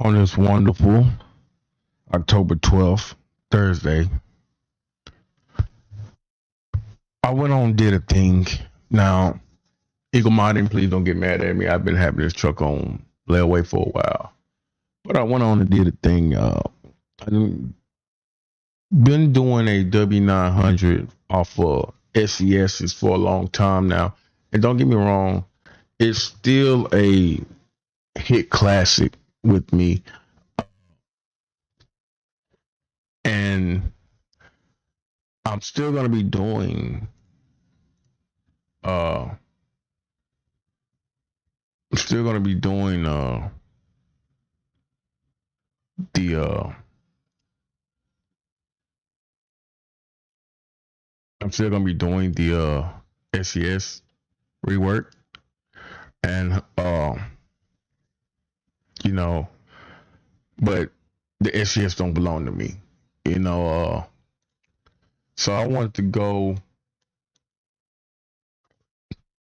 On this wonderful October 12th, Thursday, I went on and did a thing. Now, Eagle Modding, please don't get mad at me. I've been having this truck on layaway for a while. But I went on and did a thing. I've been doing a W900 off of SESs for a long time now. And don't get me wrong, it's still a hit classic with me. And I'm still going to be doing uh I'm still gonna be doing the I'm still gonna be doing the SES rework, and you know, but the SES don't belong to me, you know. So I wanted to go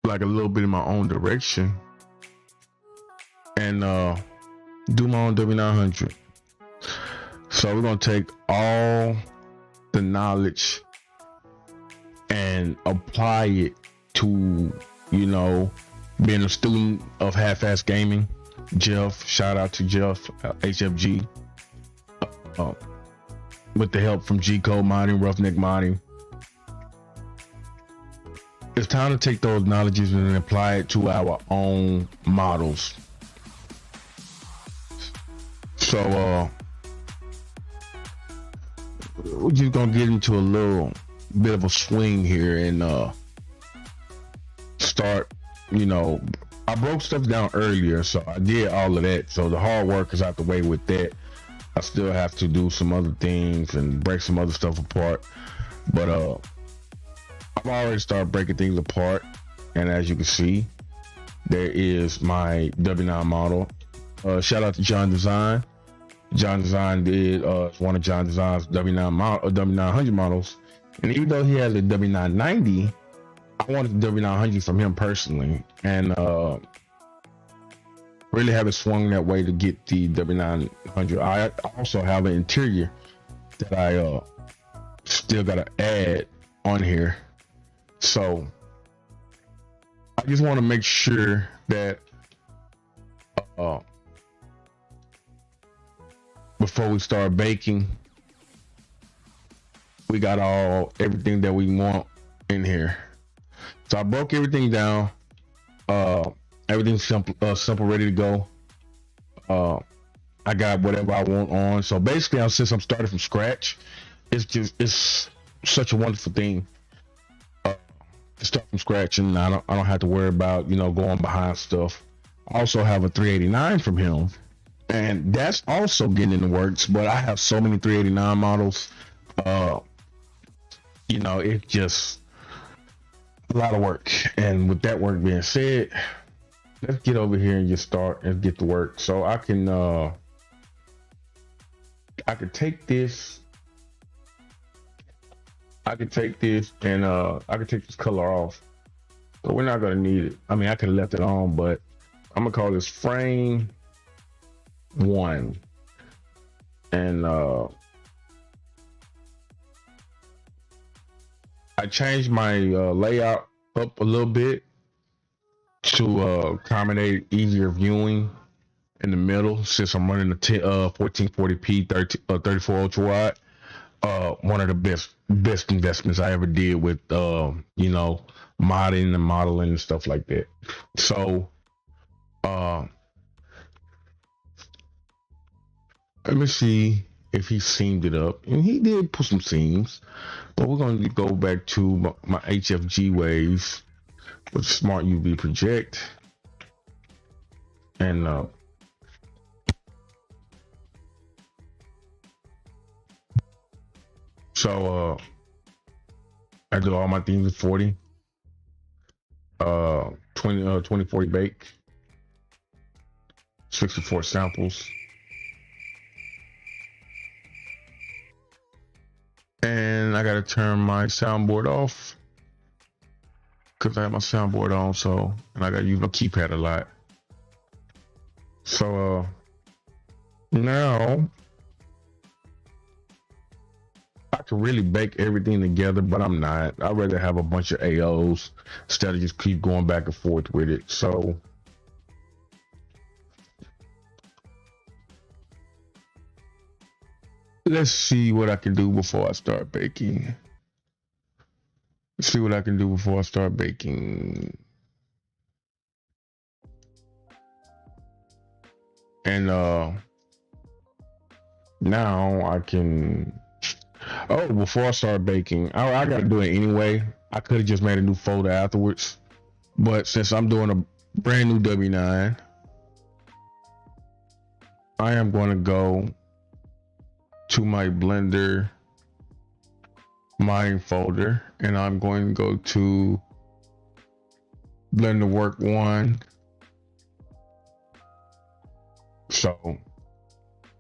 like a little bit in my own direction and do my own W900. So we're gonna take all the knowledge and apply it to, you know, being a student of half-ass gaming. Jeff, shout out to Jeff, HFG, uh, with the help from G Code Modding, Roughneck Modding. It's time to take those knowledges and apply it to our own models. So we're just gonna get into a little bit of a swing here and start, you know, I broke stuff down earlier, so I did all of that. So the hard work is out the way with that. I still have to do some other things and break some other stuff apart. But I've already started breaking things apart. And as you can see, there is my W9 model. Shout out to John Design. John Design did one of John Design's W900 models. And even though he has a W990, I wanted the W900 from him personally, and really haven't swung that way to get the W900. I also have an interior that I still gotta add on here. So I just want to make sure that before we start baking, we got everything that we want in here. So I broke everything down. Everything's simple, ready to go. I got whatever I want on. So basically, since I'm starting from scratch, it's such a wonderful thing to start from scratch, and I don't have to worry about, you know, going behind stuff. I also have a 389 from him, and that's also getting in the works. But I have so many 389 models. You know, it's just a lot of work. And with that work being said, let's get over here and just start and get to work. So I can take this. I can take this and I can take this color off. So we're not gonna need it. I mean, I could have left it on, but I'm gonna call this frame 1. And I changed my layout up a little bit to accommodate easier viewing in the middle, since I'm running a 1440p 34 ultra wide. One of the best investments I ever did with you know, modding and modeling and stuff like that. So let me see if he seamed it up, and he did put some seams. But we're going to go back to my HFG ways with Smart UV Project, and so I do all my things at 40, 2040 bake, 64 samples. And I gotta turn my soundboard off because I have my soundboard on, and I gotta use my keypad a lot. So Now I could really bake everything together, but I'm not. I'd rather have a bunch of AOs instead of just keep going back and forth with it. So let's see what I can do before I start baking. Let's see what I can do before I start baking. And now I can. Oh, before I start baking, I gotta do it anyway. I could have just made a new folder afterwards, but since I'm doing a brand new W9, I am going to go to my Blender mining folder, and I'm going to go to Blender Work 1. So,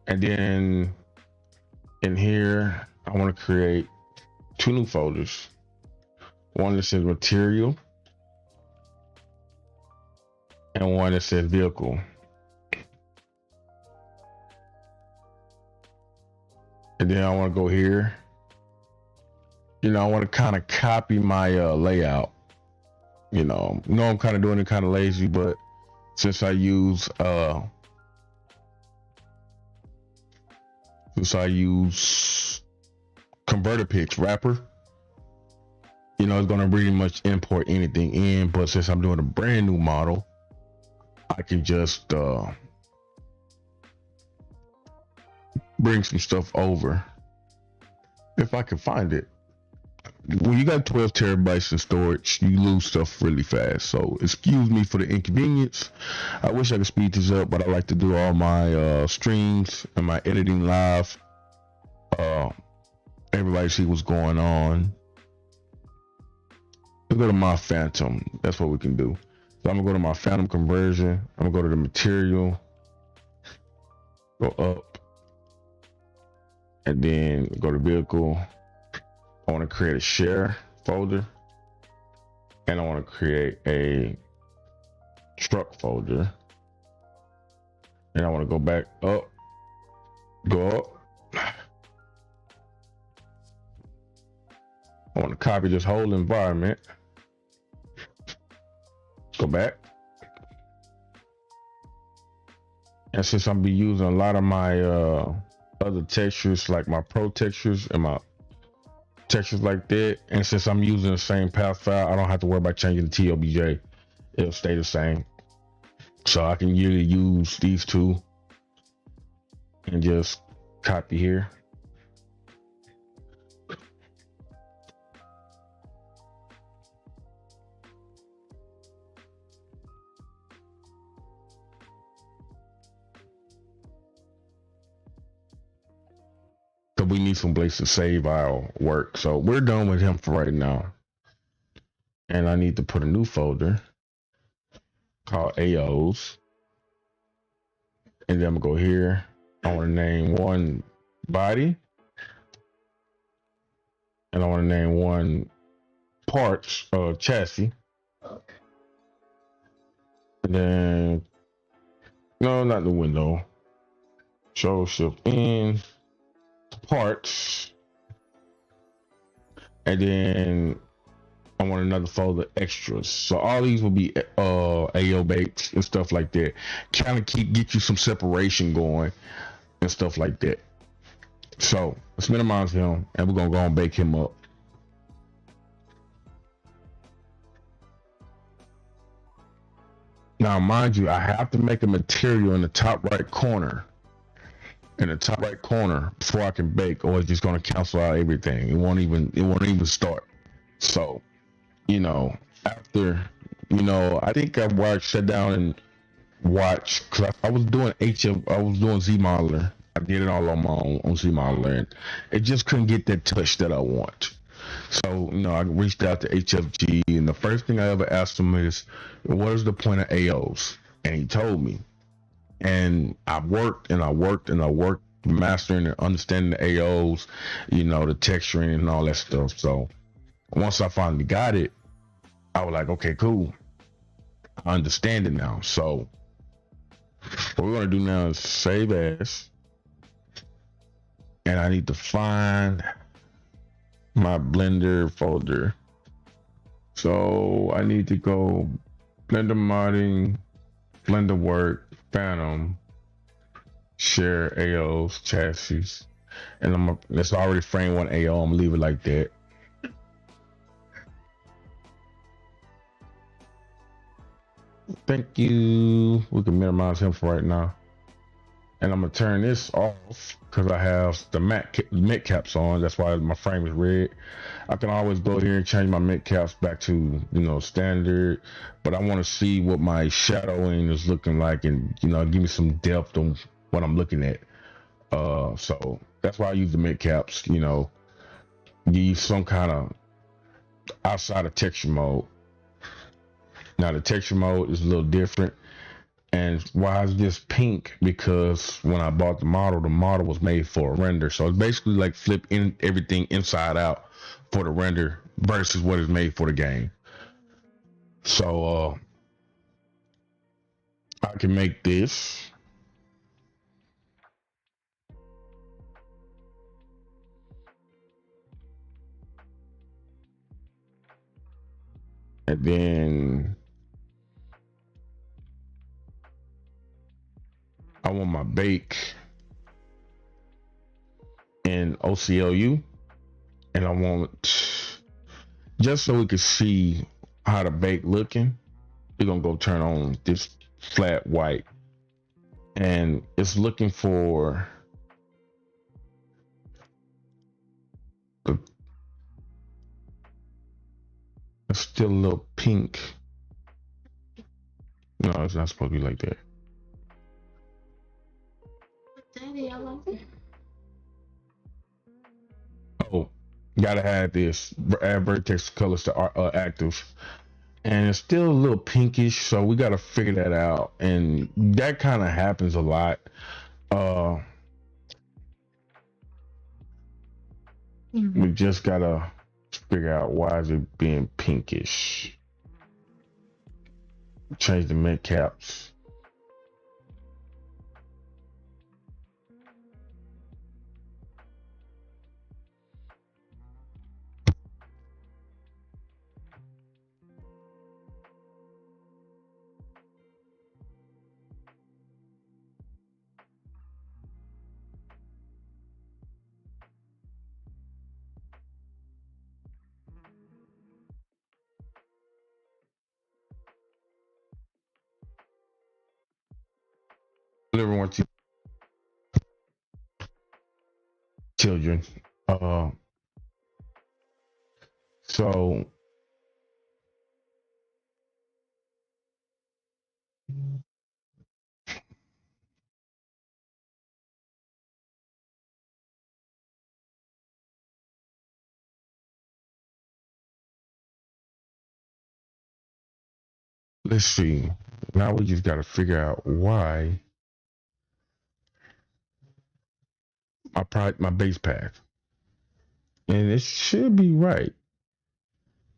and then in here, I want to create 2 new folders. One that says material and one that says vehicle. And then I want to go here. You know, I want to kind of copy my layout. You know, I'm kind of doing it kind of lazy, but since I use converter pitch wrapper, you know, it's gonna pretty much import anything in. But since I'm doing a brand new model, I can just bring some stuff over if I can find it. When you got 12 terabytes in storage, you lose stuff really fast. So excuse me for the inconvenience. I wish I could speed this up, but I like to do all my streams and my editing live. Everybody see what's going on. Let's go to my phantom. That's what we can do. So I'm gonna go to my phantom conversion. I'm gonna go to the material, go up, and then go to vehicle. I want to create a share folder, and I want to create a truck folder, and I want to go back up, go up. I want to copy this whole environment, go back, and since I'm be using a lot of my other textures, like my pro textures and my textures like that, and since I'm using the same path file, I don't have to worry about changing the TOBJ. It'll stay the same. So I can usually use these two and just copy here. Because we need some place to save our work. So we're done with him for right now. And I need to put a new folder called AOs. And then I'm gonna go here. I want to name one body. And I want to name one parts chassis. And then, no, not the window. Show shift in parts. And then I want another folder extras. So all these will be AO bakes and stuff like that. Kind of get you some separation going and stuff like that. So let's minimize him, and we're gonna go and bake him up. Now, mind you, I have to make a material in the top right corner. In the top right corner before I can bake, or it's just gonna cancel out everything. It won't even start. So, you know, after, you know, I think I sat down and watched, because I was doing ZModeler. I did it all on my own on ZModeler, and it just couldn't get that touch that I want. So, you know, I reached out to HFG, and the first thing I ever asked him is, what is the point of AOs? And he told me. And I worked mastering and understanding the AOs, you know, the texturing and all that stuff. So once I finally got it, I was like, okay, cool. I understand it now. So what we're gonna do now is save as. and I need to find my Blender folder. So I need to go Blender modding, Blender work, Phantom, share AOs, chassis, and it's already frame one AO. I'm gonna leave it like that. Thank you. We can minimize him for right now. And I'm gonna turn this off because I have the mid caps on. That's why my frame is red. I can always go here and change my mid caps back to standard, but I want to see what my shadowing is looking like, and give me some depth on what I'm looking at. So that's why I use the mid caps. Use some kind of outside of texture mode. Now the texture mode is a little different. And why is this pink? Because when I bought the model was made for a render. So it's basically like flip everything inside out for the render versus what is made for the game. So I can make this. And then I want my bake in OCLU, and I want, just so we can see how the bake looking, we're gonna go turn on this flat white, and it's looking for it's still a little pink. No, it's not supposed to be like that. Daddy, I love it. Oh, gotta have this. Add vertex colors to active, and it's still a little pinkish, so we gotta figure that out. And that kind of happens a lot. We just gotta figure out why is it being pinkish. Change the mid caps. Everyone, children. So let's see. Now we just gotta figure out why my base path, and it should be right.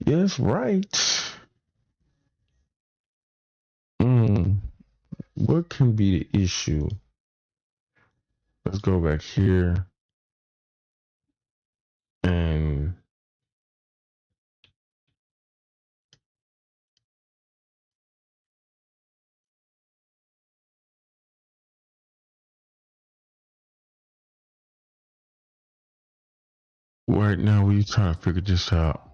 Yes, right. What can be the issue? Let's go back here and right now we're trying to figure this out.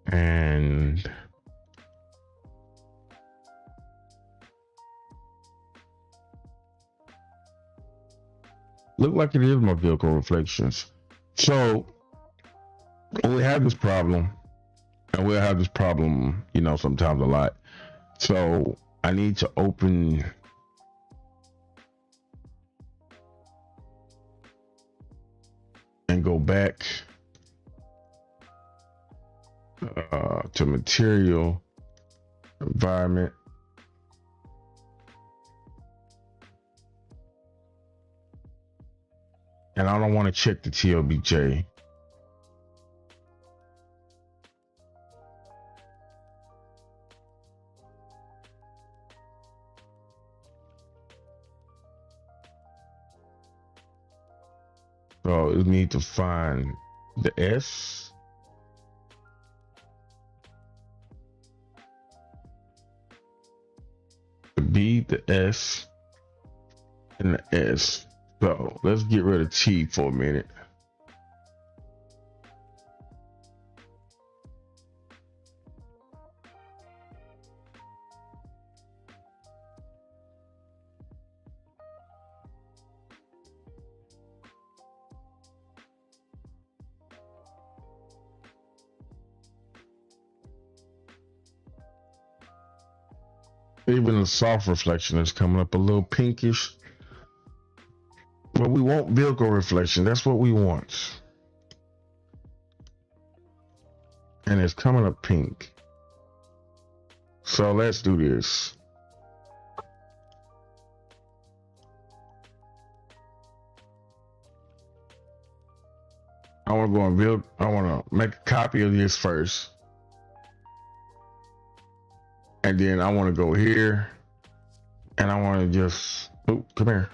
And look like it is my vehicle reflections. So we have this problem, and we'll have this problem, sometimes a lot. So I need to open and go back to material, environment, and I don't want to check the TLBJ. So you need to find the S. The B, the S, and the S. So let's get rid of T for a minute. Even the soft reflection is coming up a little pinkish. But we want vehicle reflection. That's what we want. And it's coming up pink. So let's do this. I want to go and build. I want to make a copy of this first. And then I want to go here. And I want to just, oh, come here.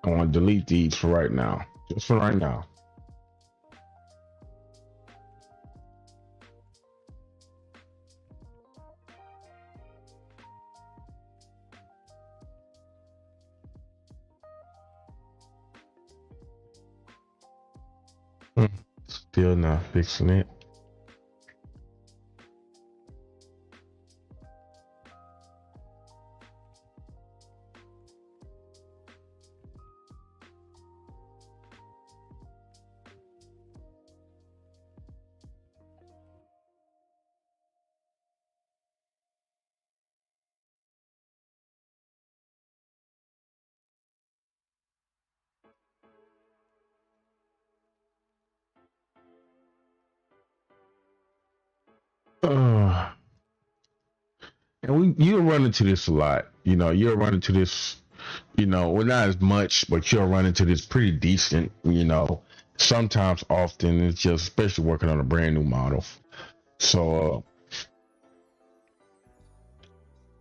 I want to delete these for right now. Just for right now. Still not fixing it. And you'll run into this a lot. You know, you'll run into this, well, not as much, but you'll run into this pretty decent, sometimes often it's just, especially working on a brand new model. So,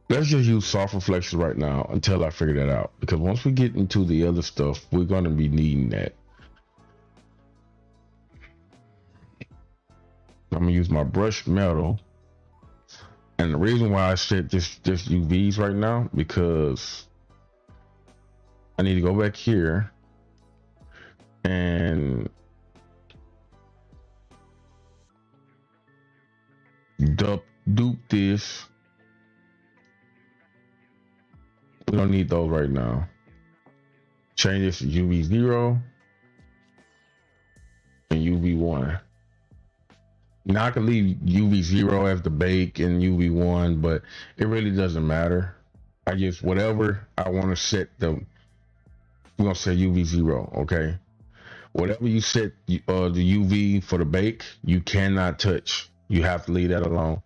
let's just use soft reflection right now until I figure that out. Because once we get into the other stuff, we're going to be needing that. I'm going to use my brushed metal. And the reason why I set just UVs right now, because I need to go back here and dupe this. We don't need those right now. Change this to UV 0 and UV 1. Now I can leave UV 0 as the bake and UV 1, but it really doesn't matter. I just, whatever I want to set them, we're going to say UV 0, okay? Whatever you set the UV for the bake, you cannot touch. You have to leave that alone.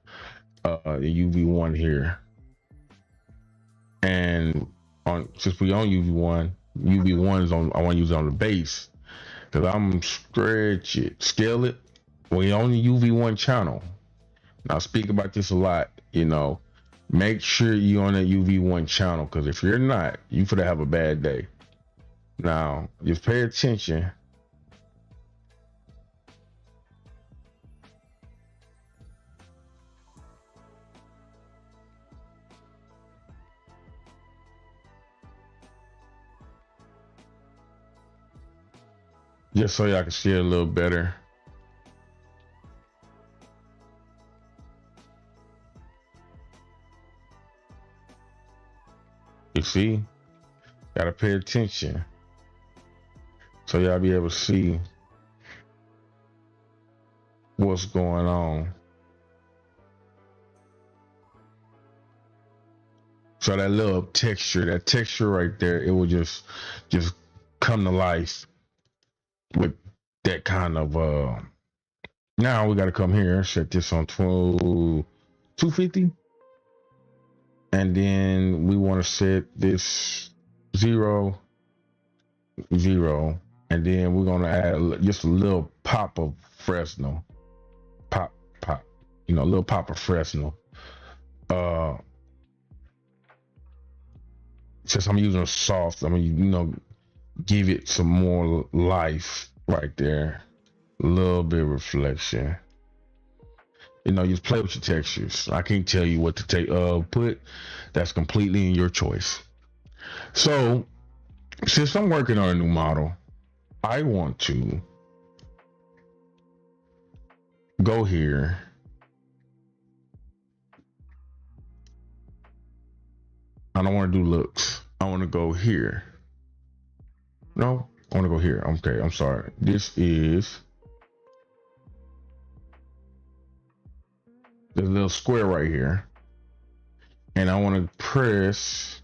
The UV 1 here. And since we on UV 1, UV 1 is on, I want to use it on the base. Because I'm scale it. We on the UV1 channel. Now I speak about this a lot, make sure you're on that UV1 channel, because if you're not, you could have a bad day. Now just pay attention. Just so y'all can see it a little better. You see, gotta pay attention so y'all be able to see what's going on. So that little texture right there, it will just come to life with that kind of now we got to come here, set this on 250. And then we want to set this 0, 0, and then we're going to add just a little pop of Fresnel. Pop, a little pop of Fresnel. since I'm using a soft, I mean, you know, give it some more life right there. A little bit of reflection. You know, you play with your textures. I can't tell you what to take put. That's completely in your choice. So since I'm working on a new model, I want to go here. I don't want to do looks. I want to go here. No, I want to go here. Okay, I'm sorry. This is this little square right here. And I want to press,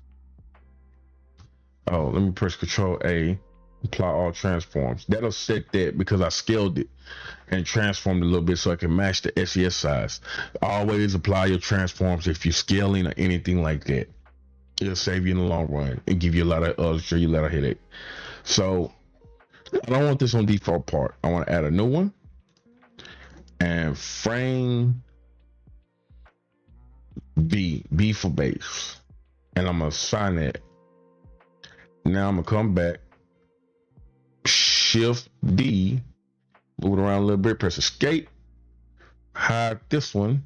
oh, let me press Control A, apply all transforms. That'll set that because I scaled it and transformed a little bit so I can match the SES size. Always apply your transforms if you're scaling or anything like that. It'll save you in the long run and give you a lot of sure you a lot of headache. So I don't want this on default part. I want to add a new one and frame B for base, and I'm gonna assign it. Now I'm gonna come back, Shift D, move it around a little bit, press Escape, hide this one,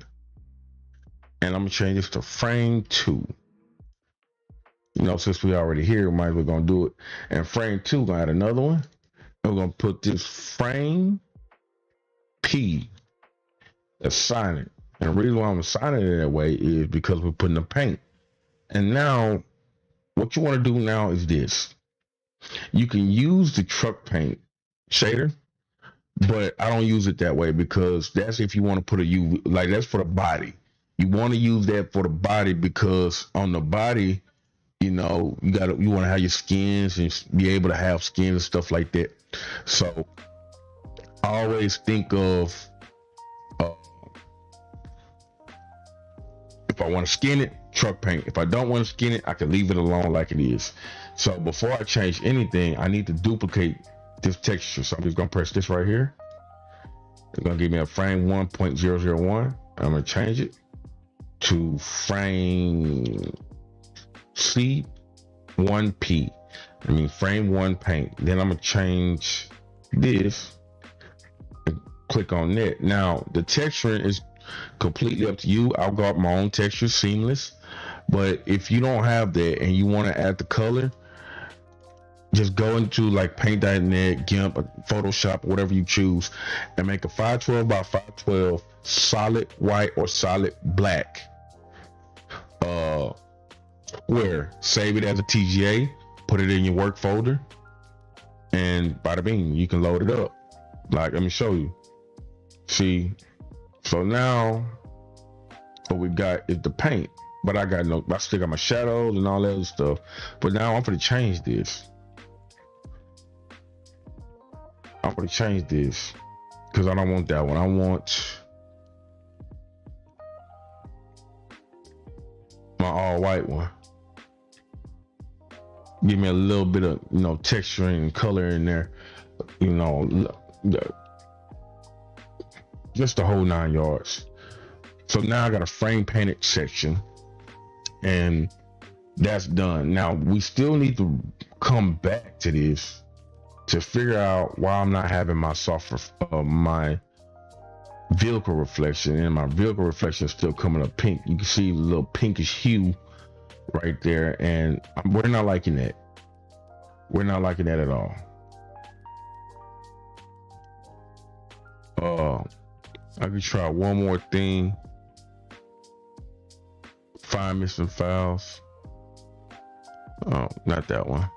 and I'm gonna change this to frame 2. You know, since we already here, we might as well gonna do it. And frame 2, gonna add another one. And we're gonna put this frame P, assign it. And the reason why I'm assigning it that way is because we're putting the paint. And now, what you want to do now is this. You can use the truck paint shader, but I don't use it that way because that's if you want to put a UV, like that's for the body. You want to use that for the body because on the body, you know, you want to have your skins and be able to have skins and stuff like that. So I always think of if I want to skin it, truck paint. If I don't want to skin it, I can leave it alone like it is. So before I change anything, I need to duplicate this texture. So I'm just gonna press this right here. It's gonna give me a frame 1.001. I'm gonna change it to frame C1P. I mean frame 1 paint. Then I'm gonna change this and click on that. Now the texturing is completely up to you. I'll go up my own texture, seamless. But if you don't have that and you want to add the color, just go into like paint.net, GIMP, Photoshop, whatever you choose, and make a 512 by 512 solid white or solid black. Where save it as a TGA, put it in your work folder, and bada bing, you can load it up. Like, let me show you. See, so now what we got is the paint, but I still got my shadows and all that other stuff. But now I'm gonna change this. Because I don't want that one. I want my all white one. Give me a little bit of, you know, texturing and color in there, you know, just the whole 9 yards. So now I got a frame painted section, and that's done. Now we still need to come back to this to figure out why I'm not having my my vehicle reflection, and my vehicle reflection is still coming up pink. You can see a little pinkish hue right there, and we're not liking that. We're not liking that at all. I could try one more thing. Find missing files. Oh, not that one.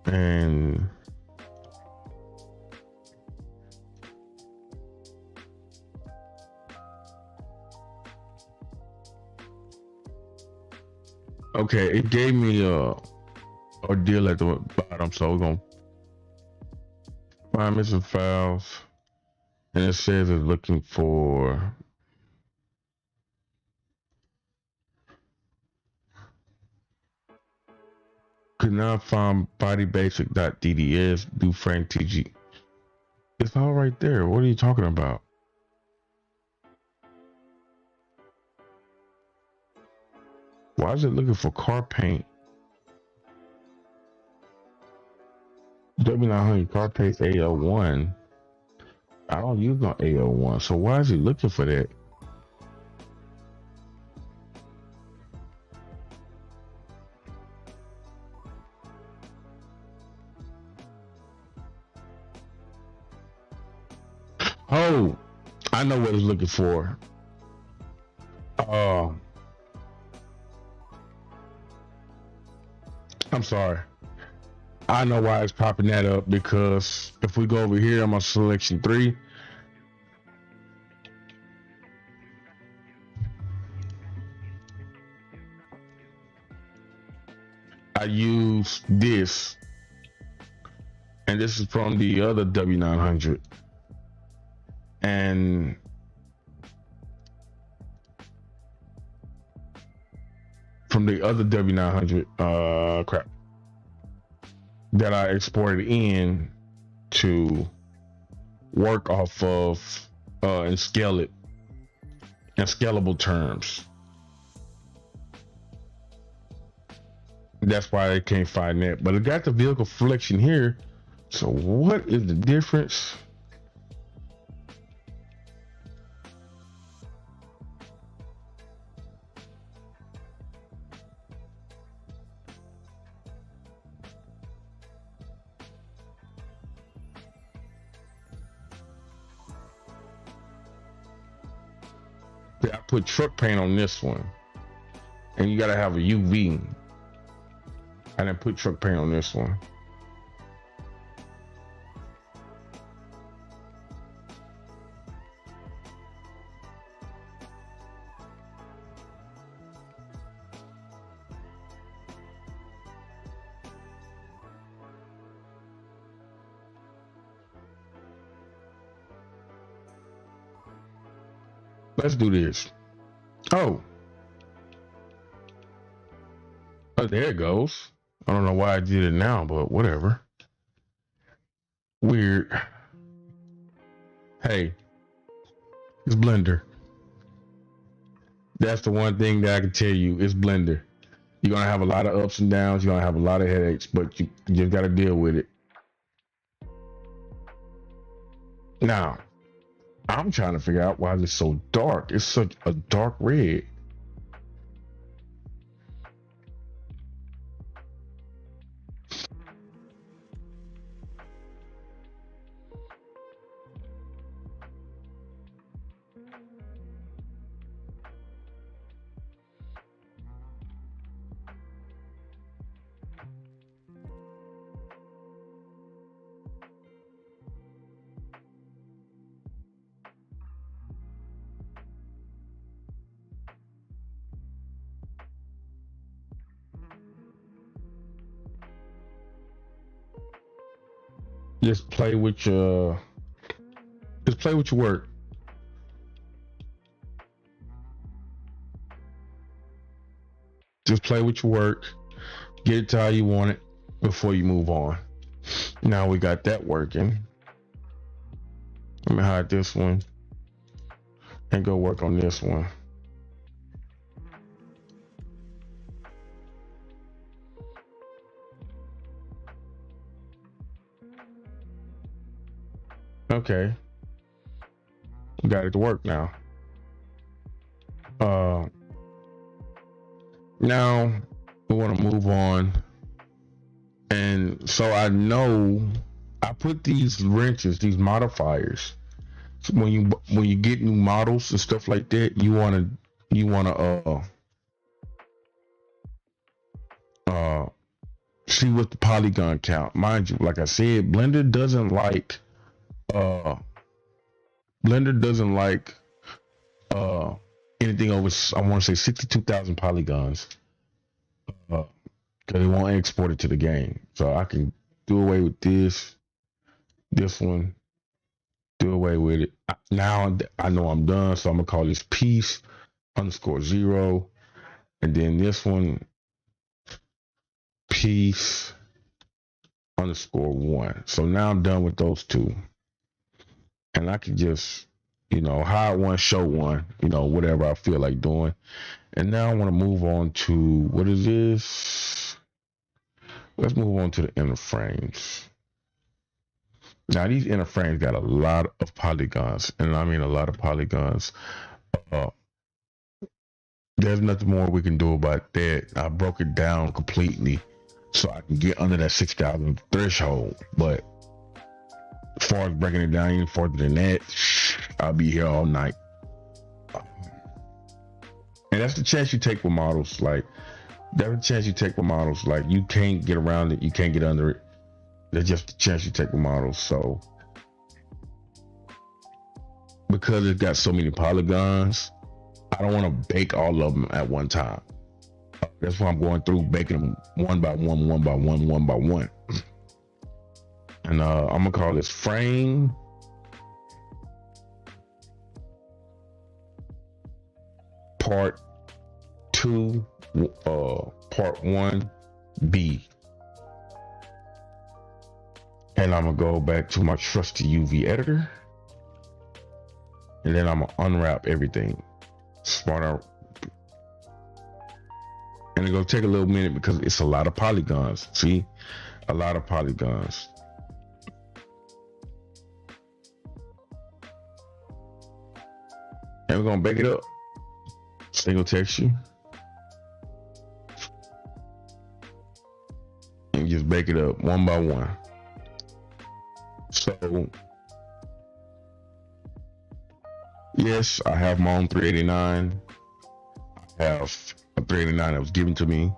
And okay, it gave me a deal at the bottom, so we're gonna find missing files, and it says it's looking for Could not find bodybasic.dds, do Frank TG. It's all right there. What are you talking about? Why is it looking for car paint? W900 car paint AL1. I don't use no AL1, so why is he looking for that? Oh, I know what he's looking for. I'm sorry. I know why it's popping that up, because if we go over here on my selection 3, I use this, and this is from the other W900, and from the other W900 crap that I exported in to work off of and scale it in scalable terms. That's why I can't find that, but I got the vehicle flexion here. So what is the difference? I put truck paint on this one, and you gotta have a UV. I didn't put truck paint on this one. Let's do this. Oh, there it goes. I don't know why I did it now, but whatever. Weird. Hey, it's Blender. That's the one thing that I can tell you. It's Blender. You're gonna have a lot of ups and downs. You're gonna have a lot of headaches, but you just gotta deal with it. Now, I'm trying to figure out why it's so dark. It's such a dark red. Just play with your work. Just play with your work. Get it to how you want it before you move on. Now we got that working. Let me hide this one and go work on this one. Okay. We got it to work now. Now we want to move on. And so I know I put these wrenches, these modifiers. So when you get new models and stuff like that, you wanna see what the polygon count. Mind you, like I said, Blender doesn't like anything over, I want to say 62,000 polygons, because it won't export it to the game. So I can do away with this one, do away with it. Now I know I'm done, so I'm gonna call this piece _0, and then this one piece underscore one. So now I'm done with those two. And I can just, hide one, show one, whatever I feel like doing. And now I want to move on to, what is this? Let's move on to the inner frames. Now these inner frames got a lot of polygons, and I mean a lot of polygons. There's nothing more we can do about that. I broke it down completely so I can get under that 6,000 threshold. But as far as breaking it down any further than that, I'll be here all night. And that's the chance you take with models. Like, that's the chance you take with models. Like, you can't get around it. You can't get under it. That's just the chance you take with models. So, because it's got so many polygons, I don't want to bake all of them at one time. That's why I'm going through baking them one by one, one by one, one by one. And I'm gonna call this frame part 2, part 1B. And I'm gonna go back to my trusty UV editor, and then I'm gonna unwrap everything. Smart. And it's gonna take a little minute because it's a lot of polygons. See, a lot of polygons. And we're gonna bake it up. Single texture. And just bake it up one by one. So, yes, I have my own 389. I have a 389 that was given to me.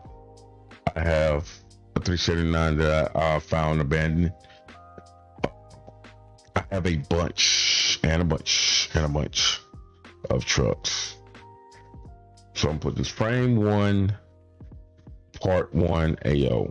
I have a 379 that I found abandoned. I have a bunch of trucks. So I'm gonna put this frame 1, part 1 AO.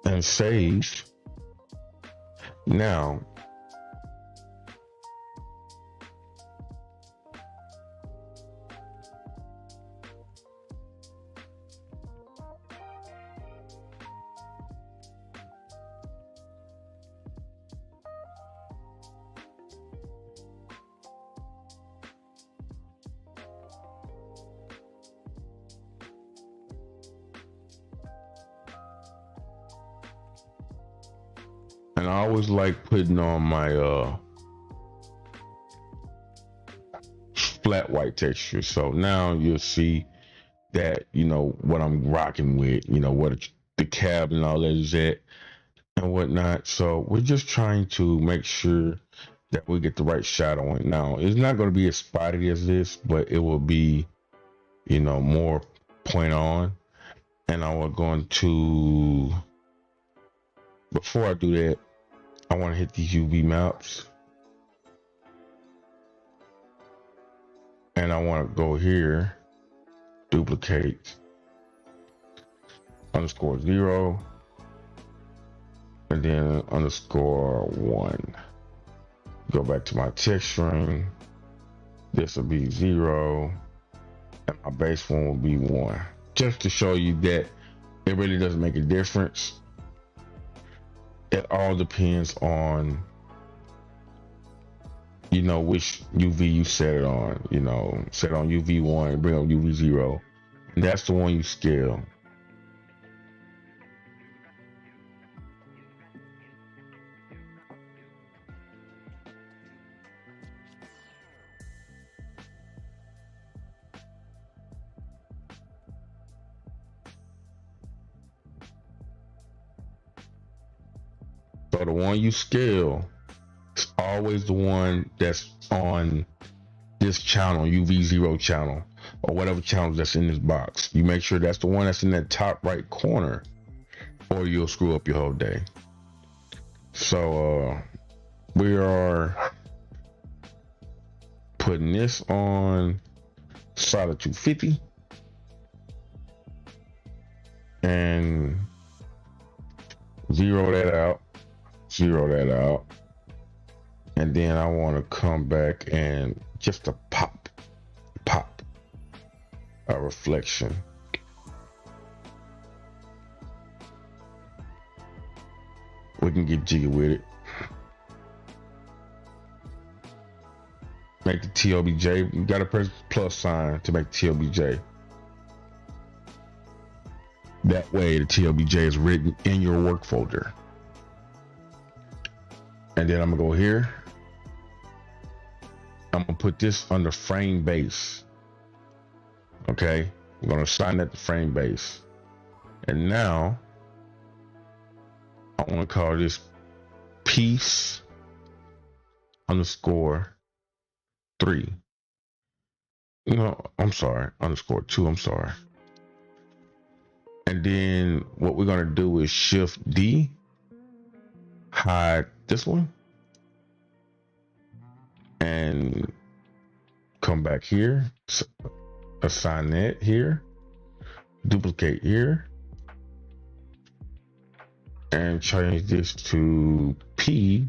And save. Now, and I always like putting on my flat white texture. So now you'll see that, what I'm rocking with, what the cab and all that is at and whatnot. So we're just trying to make sure that we get the right shot on it. Now, it's not going to be as spotty as this, but it will be, more point on. And I'm going to, before I do that, I want to hit these UV maps. And I want to go here, duplicate, _0, and then _1. Go back to my texturing. This will be 0, and my base one will be 1. Just to show you that it really doesn't make a difference. It all depends on, which UV you set it on. Set on UV1, bring up UV0. And that's the one you scale. So the one you scale is always the one that's on this channel, UV0 channel, or whatever channel that's in this box. You make sure that's the one that's in that top right corner, or you'll screw up your whole day. So we are putting this on solid 250 and zero that out, and then I want to come back and just a pop a reflection. We can get jiggy with it. Make the TLBJ. You gotta press plus sign to make the TLBJ. That way the TLBJ is written in your work folder. And then I'm gonna go here. I'm gonna put this under frame base. Okay, I'm gonna assign that to frame base. And now I wanna call this piece underscore 3. No, I'm sorry, underscore 2, I'm sorry. And then what we're gonna do is shift D, hide this one, and come back here, assign that here, duplicate here, and change this to P,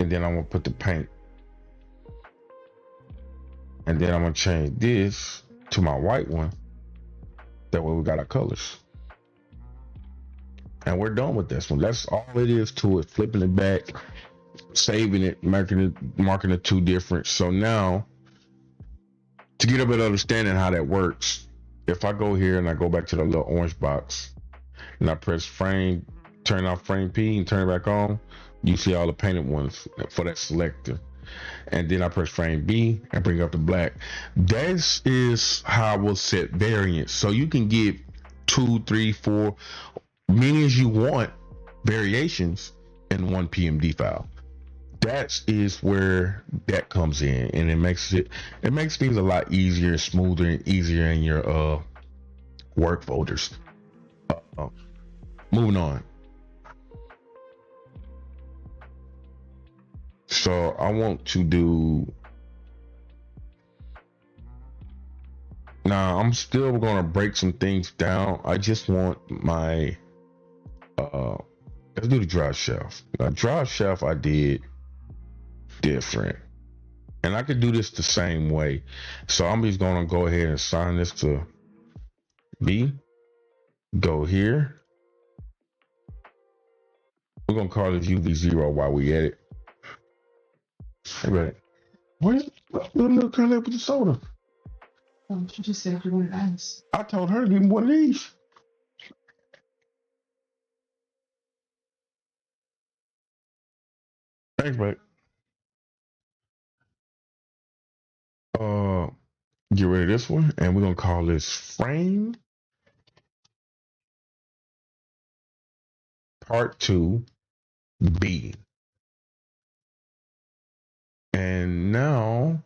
and then I'm gonna put the paint, and then I'm gonna change this to my white one. That way we got our colors. And we're done with this one. That's all it is to it. Flipping it back, saving it, marking it 2 different. So now, to get a better understanding how that works, if I go here and I go back to the little orange box and I press frame, turn off frame P and turn it back on, you see all the painted ones for that selector. And then I press frame B and bring up the black. This is how we'll set variants. So you can get 2, 3, 4, many as you want variations in one PMD file. That is where that comes in, and it makes things a lot easier, smoother, and easier in your work folders. Moving on. So I want to do. Now I'm still gonna break some things down. I just want my let's do the drive shaft. Now drive shaft I did different, and I could do this the same way. So I'm just gonna go ahead and assign this to B. Go here. We're gonna call this UV0 while we at it. Hey, right. Where's the little girl with the soda? Oh, she just said you wanted ice. I told her to give me one of these. Thanks, mate. Get rid of this one, and we're gonna call this frame part 2 B. And now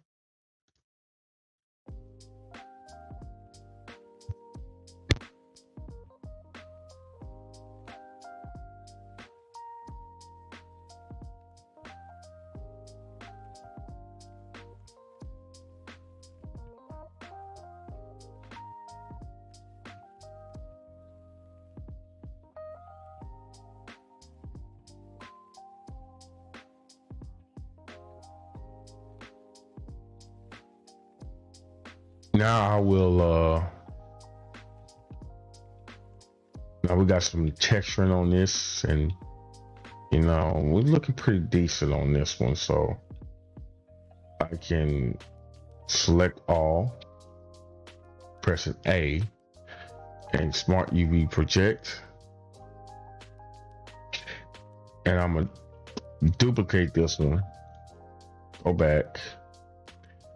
I will now we got some texturing on this, and you know, we're looking pretty decent on this one. So I can select all, pressing A, and Smart UV project, and I'm gonna duplicate this one, go back.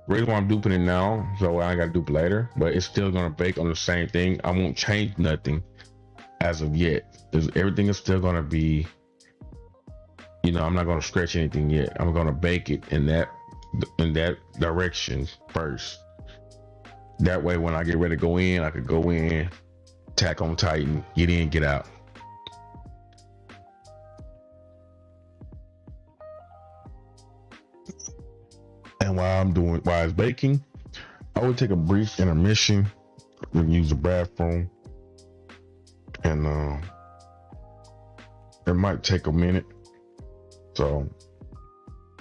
Reason why I'm duping it now, so I gotta dupe later, but it's still gonna bake on the same thing. I won't change nothing as of yet. Everything is still gonna be, you know, I'm not gonna stretch anything yet. I'm gonna bake it in that direction first. That way, when I get ready to go in, I could go in, tack on tighten, get in, get out. And while it's baking, I would take a brief intermission and use the bathroom. And it might take a minute. So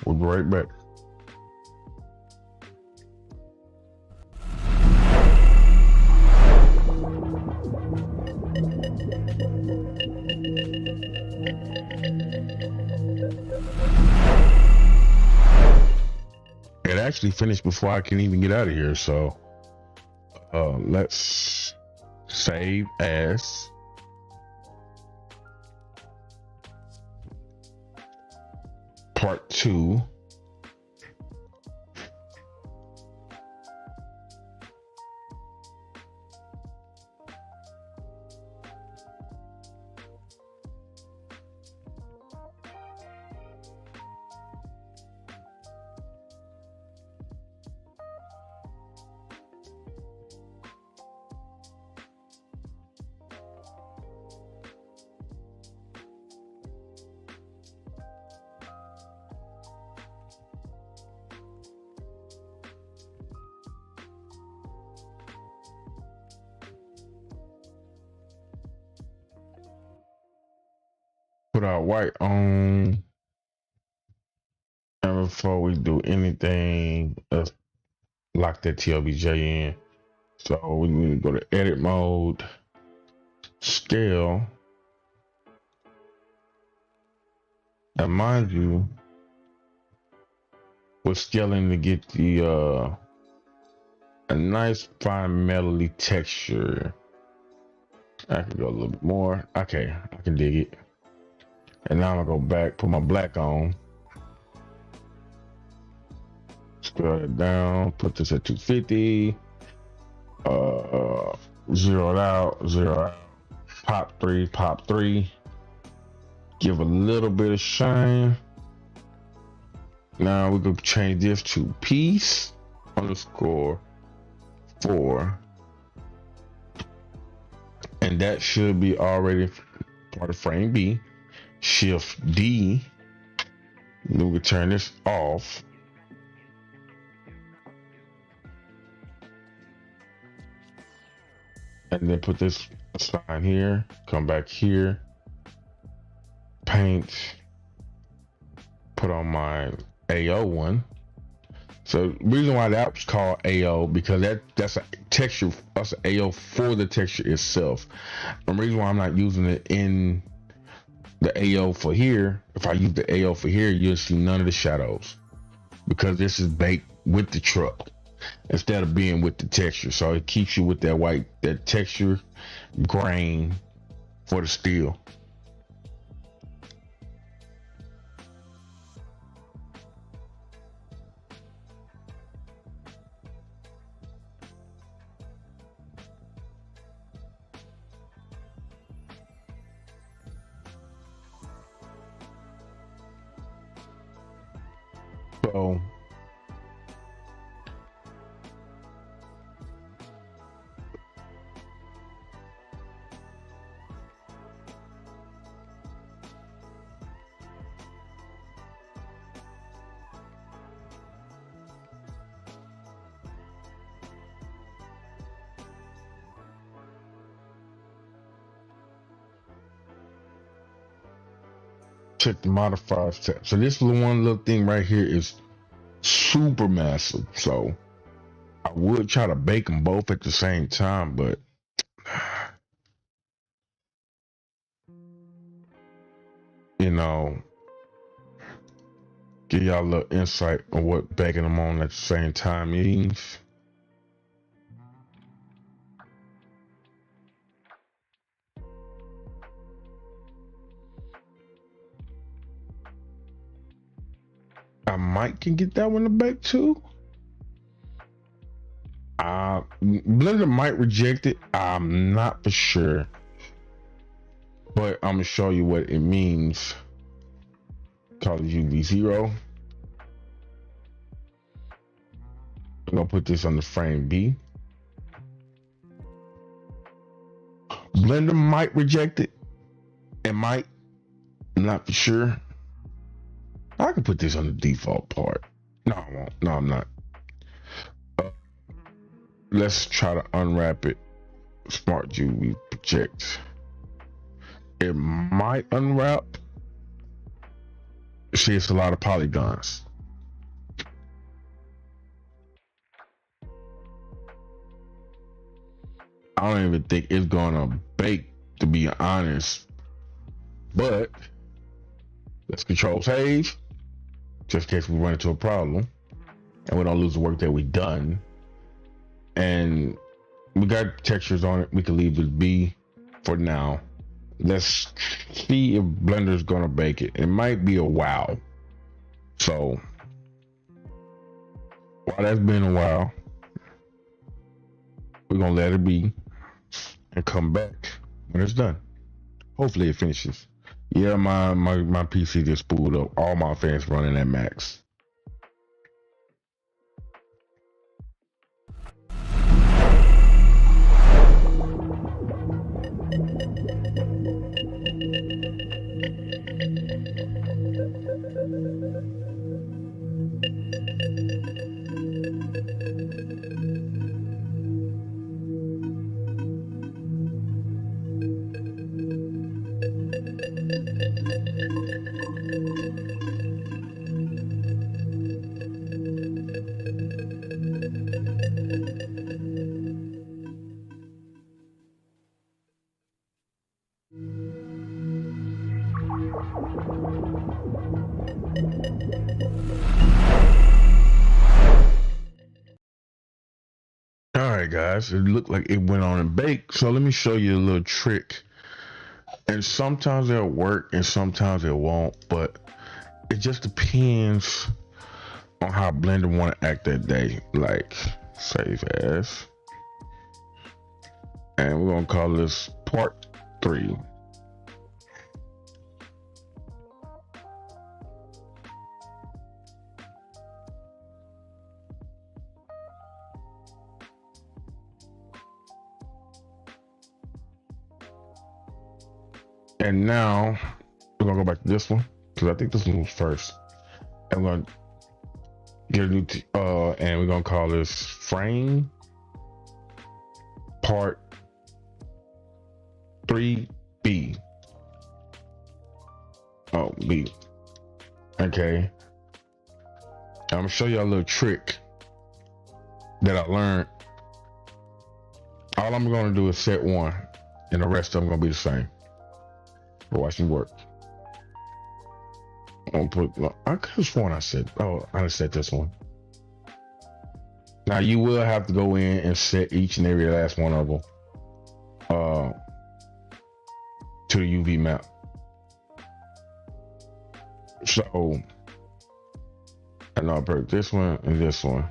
we'll be right back. It actually finished before I can even get out of here. So let's save as. Part 2. Put our white on. And before we do anything, let's lock that TLBJ in. So we need to go to edit mode, scale. And mind you, we're scaling to get the a nice fine metally texture. I can go a little bit more. Okay, I can dig it. And now I'm gonna go back, put my black on. Scale it down, put this at 250. Zero it out, pop three. Give a little bit of shine. Now we're gonna change this to piece _4. And that should be already part of frame B. Shift D. We can turn this off. And then put this sign here. Come back here. Paint. Put on my AO one. So the reason why that was called AO, because that's a texture, that's an AO for the texture itself. The reason why I'm not using it in the AO for here, if I use the AO for here, you'll see none of the shadows, because this is baked with the truck instead of being with the texture. So it keeps you with that white, that texture grain for the steel. So check the modifiers tab. So this one little thing right here is super massive. So I would try to bake them both at the same time, but you know, give y'all a little insight on what baking them on at the same time means. I might can get that one to bake too. Blender might reject it. I'm not for sure, but I'm gonna show you what it means. Call it UV0. I'm gonna put this on the frame B. Blender might reject it. It might. I'm not for sure. I can put this on the default part. No, I won't. No, I'm not. Uh, let's try to unwrap it. Smart UV project. It might unwrap. See, it's a lot of polygons. I don't even think it's gonna bake, to be honest. But let's control save, just in case we run into a problem and we don't lose the work that we done. And we got textures on it. We can leave it be for now. Let's see if Blender's gonna bake it. It might be a while. So while that's been a while, we're gonna let it be and come back when it's done. Hopefully it finishes. Yeah, my PC just spooled up. All my fans running at max. All right, guys, it looked like it went on and baked. So let me show you a little trick. And sometimes it'll work and sometimes it won't, but it just depends on how Blender want to act that day. Like, save as. And we're gonna call this part 3. And now we're gonna go back to this one because I think this one was first. And we're gonna get a new and we're gonna call this frame part 3B. Oh, B. Okay. I'm gonna show you a little trick that I learned. All I'm gonna do is set one, and the rest of them gonna be the same. Watch me work. I'm gonna put. I could have sworn I said. Oh, I set this one. Now you will have to go in and set each and every last one of them to the UV map. So and I'll put this one and this one.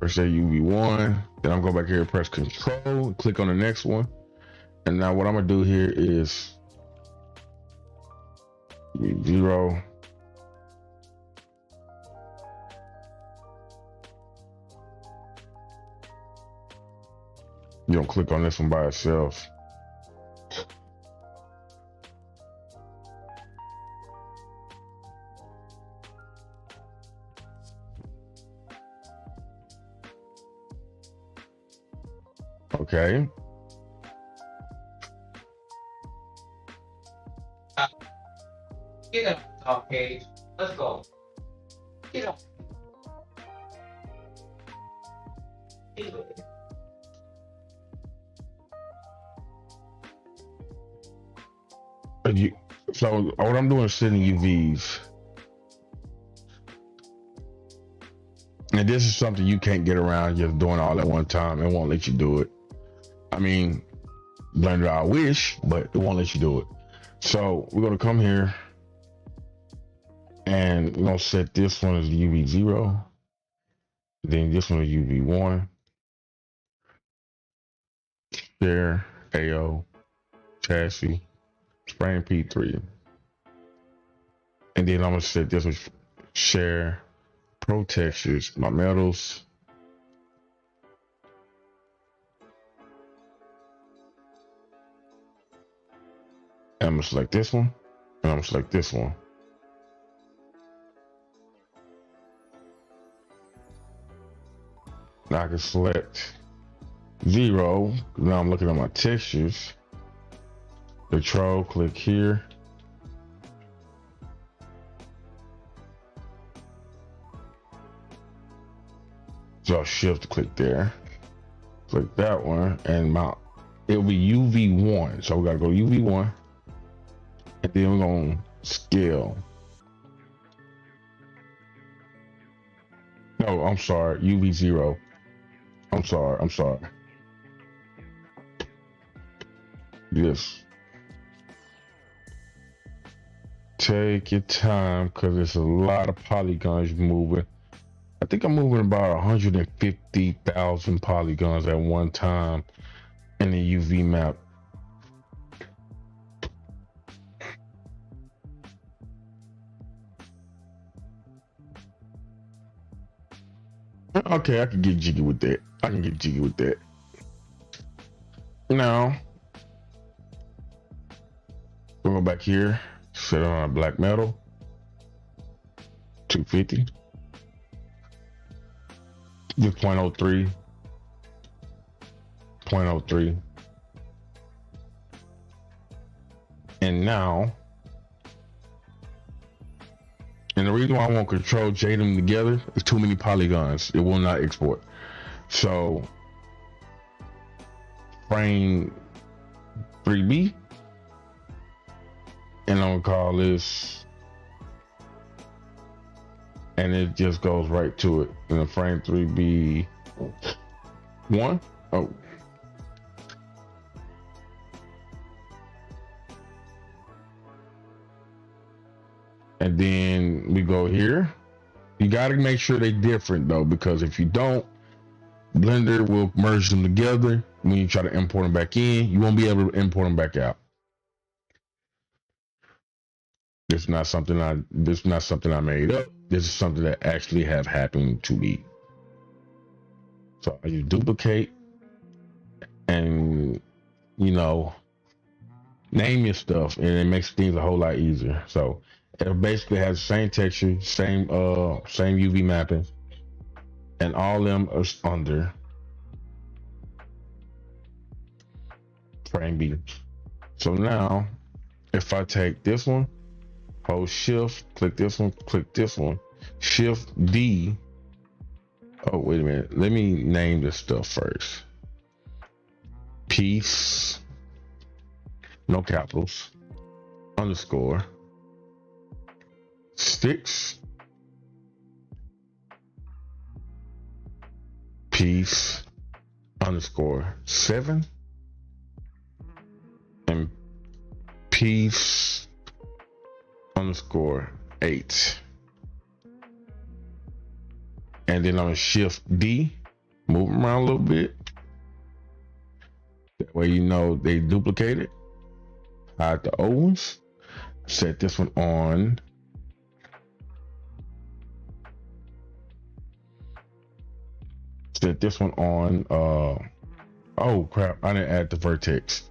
First say UV1, then I'm going back here, press Control, click on the next one. And now what I'm gonna do here is 0. You don't click on this one by itself. Okay. Get up, top page. Let's go. Get up. Get up. So what I'm doing is setting UVs. And this is something you can't get around just doing all at one time. It won't let you do it. I mean, Blender, I wish, but it won't let you do it. So we're gonna come here and we're gonna set this one as UV0. Then this one is UV1. Share, AO, chassis, frame P3. And then I'm gonna set this with share pro textures, my metals. And I'm gonna select this one, and I'm gonna select this one. Now I can select 0. Now I'm looking at my textures. Control, click here. So I'll shift, click there. Click that one, and mount. It'll be UV1. So we gotta go UV1. And then we're gonna scale. No, I'm sorry, UV0. I'm sorry. Yes. Take your time, because there's a lot of polygons moving. I think I'm moving about 150,000 polygons at one time in the UV map. Okay, I can get jiggy with that. Now, we'll go back here, set it on a black metal, 250. Just 0.03, 0.03. And now, and the reason why I won't control J them together is too many polygons. It will not export. So, frame 3B, and I'm gonna call this, and it just goes right to it. In the frame 3B 1. Oh. And then we go here. You gotta make sure they're different though, because if you don't, Blender will merge them together. When you try to import them back in, you won't be able to import them back out. This is not something I made up. This is something that actually have happened to me. So you duplicate and, you know, name your stuff, and it makes things a whole lot easier. So it basically has the same texture, same UV mapping, and all them are under frame B. So now, if I take this one, hold shift, click this one, shift D. Oh, wait a minute. Let me name this stuff first. Piece, no capitals, underscore, sticks, piece, underscore 7, and piece, underscore 8. And then I'm gonna shift D, move them around a little bit. That way you know they duplicated. Hide the old ones. Set this one on. Set this one on. Oh crap! I didn't add the vertex.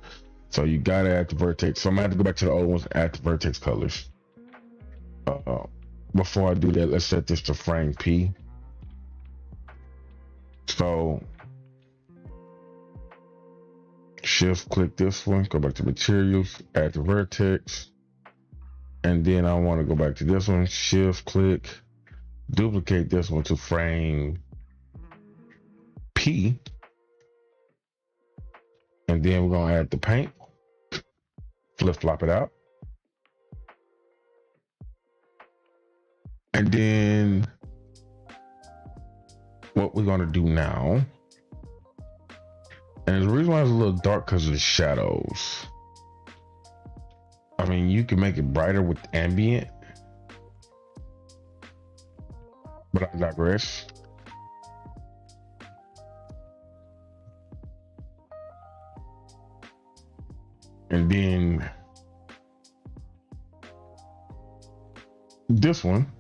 So you gotta add the vertex. So I'm gonna have to go back to the old ones and add the vertex colors. Before I do that, let's set this to frame P. So shift click this one, go back to materials, add the vertex, and then I want to go back to this one, shift click, duplicate this one to frame P, and then we're gonna add the paint, flip flop it out, and then what we're gonna do now, and the reason why it's a little dark because of the shadows. I mean, you can make it brighter with ambient, but I digress. And then this one,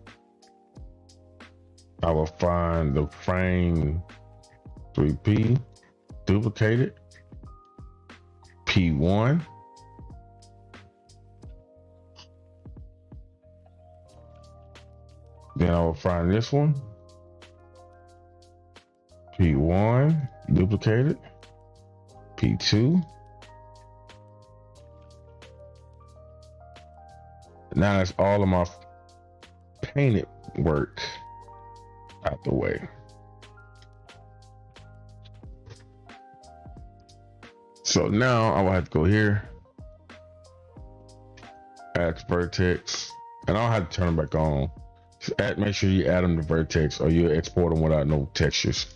I will find the frame 3P, duplicate it, P1, then I will find this one, P1, duplicate it, P2. Now that's all of my painted work out the way. So now I will have to go here, add to vertex, and I don't have to turn them back on. Just make sure you add them to vertex, or you export them without no textures.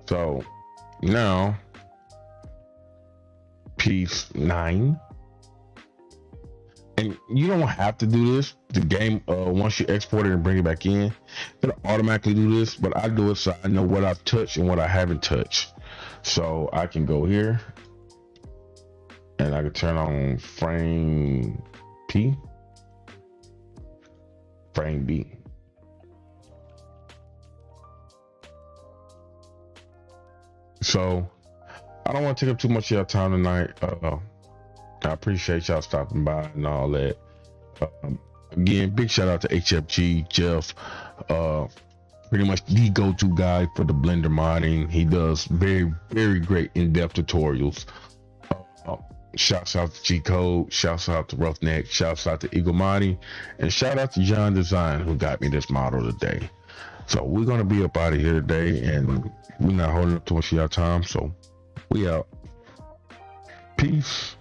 So now piece 9. And you don't have to do this. The game, once you export it and bring it back in, it'll automatically do this. But I do it so I know what I've touched and what I haven't touched. So I can go here and I can turn on frame P, frame B. So I don't want to take up too much of your time tonight. I appreciate y'all stopping by and all that. Again, big shout out to HFG Jeff, pretty much the go-to guy for the Blender modding. He does very, very great in-depth tutorials. Shouts out to G Code, shouts out to Roughneck, shouts out to Eagle Modding, and shout out to John Design who got me this model today. So we're gonna be up out of here today, and we're not holding up too much of your time. So we out. Peace.